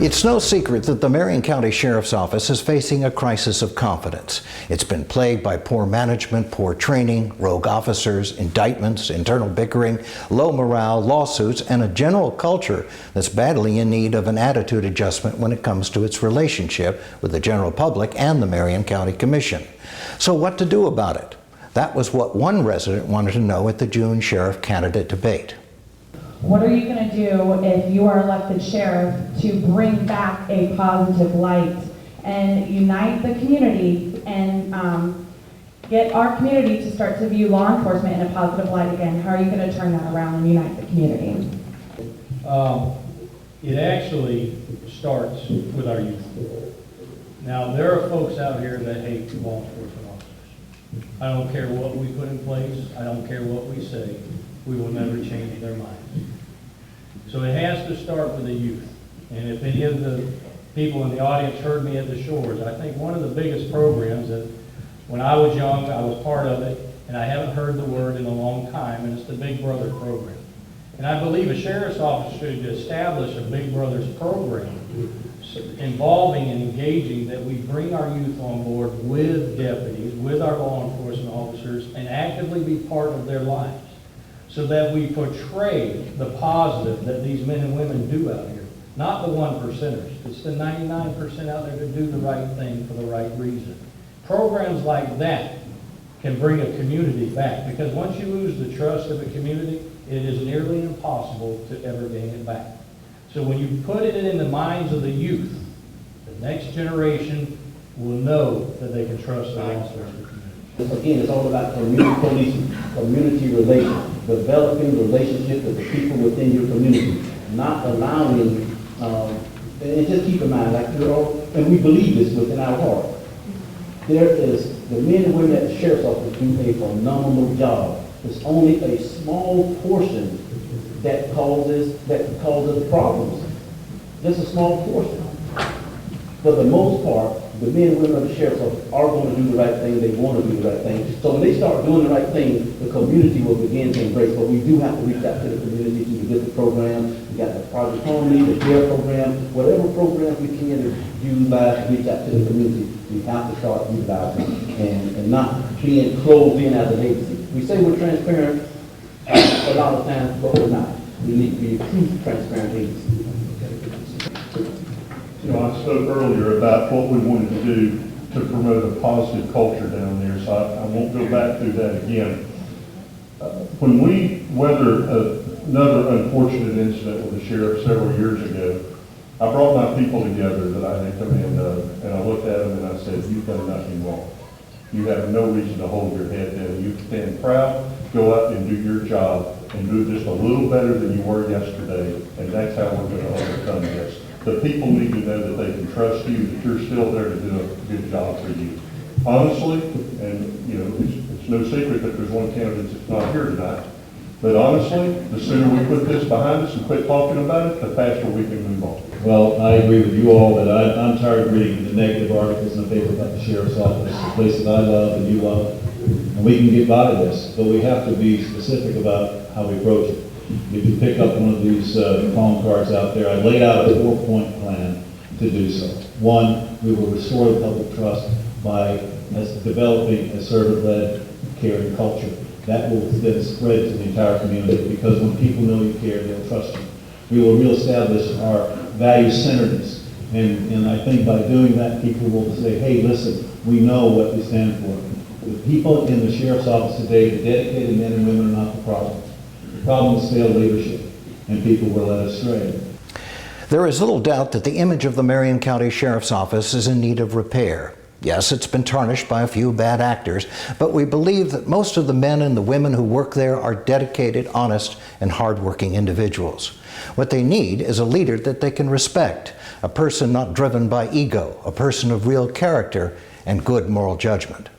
It's no secret that the Marion County Sheriff's Office is facing a crisis of confidence. It's been plagued by poor management, poor training, rogue officers, indictments, internal bickering, low morale, lawsuits, and a general culture that's badly in need of an attitude adjustment when it comes to its relationship with the general public and the Marion County Commission. So what to do about it? That was what one resident wanted to know at the June sheriff candidate debate. What are you going to do if you are elected sheriff to bring back a positive light and unite the community and get our community to start to view law enforcement in a positive light again? How are you going to turn that around and unite the community? It actually starts with our youth. Now, there are folks out here that hate law enforcement officers. I don't care what we put in place. I don't care what we say. We will never change their minds. So it has to start with the youth. And if any of the people in the audience heard me at the Shores, I think one of the biggest programs that when I was young, I was part of it, and I haven't heard the word in a long time, and it's the Big Brother program. And I believe a sheriff's office should establish a Big Brothers program involving and engaging that we bring our youth on board with deputies, with our law enforcement officers, and actively be part of their lives, so that we portray the positive that these men and women do out here. Not the 1%ers. It's the 99% out there that do the right thing for the right reason. Programs like that can bring a community back, because once you lose the trust of a community, it is nearly impossible to ever gain it back. So when you put it in the minds of the youth, the next generation will know that they can trust the law enforcement community. Again, it's all about community policing, community relations, developing relationships with the people within your community, not allowing, and just keep in mind, like we're all, and we believe this within our heart, there is, the men and women at the sheriff's office do a phenomenal job. It's only a small portion that causes problems. Just a small portion. For the most part, the men and women of the sheriff's office are going to do the right thing. They want to do the right thing. So when they start doing the right thing, the community will begin to embrace. But we do have to reach out to the community through the different programs. We got the Project Harmony, the CARE program, whatever programs we can utilize to reach out to the community. We have to start utilizing and not being closed in as an agency. We say we're transparent a lot of times, but we're not. We need to be a true transparent agency. You know, I spoke earlier about what we wanted to do to promote a positive culture down there, so I won't go back through that again. When we weathered another unfortunate incident with the sheriff several years ago, I brought my people together that I had command of, and I looked at them and I said, "You've done nothing wrong. You have no reason to hold your head down. You stand proud, go out and do your job, and do just a little better than you were yesterday, and that's how we're going to overcome this." The people need to know that they can trust you, that you're still there to do a good job for you. Honestly, and you know, it's no secret that there's one candidate that's not here tonight, but honestly, the sooner we put this behind us and quit talking about it, the faster we can move on. Well, I agree with you all that I'm tired of reading the negative articles in the paper about the sheriff's office, the place that I love and you love, and we can get by this, but we have to be specific about how we approach it. If you pick up one of these palm cards out there, I laid out a 4-point plan to do so. One, we will restore the public trust by developing a servant-led caring culture. That will then spread to the entire community, because when people know you care, they'll trust you. We will reestablish our value-centeredness, and I think by doing that, people will say, "Hey, listen, we know what we stand for." The people in the sheriff's office today, the dedicated men and women, are not the problem. The problem is failed leadership, and people were led astray. There is little doubt that the image of the Marion County Sheriff's Office is in need of repair. Yes, it's been tarnished by a few bad actors, but we believe that most of the men and the women who work there are dedicated, honest, and hardworking individuals. What they need is a leader that they can respect, a person not driven by ego, a person of real character and good moral judgment.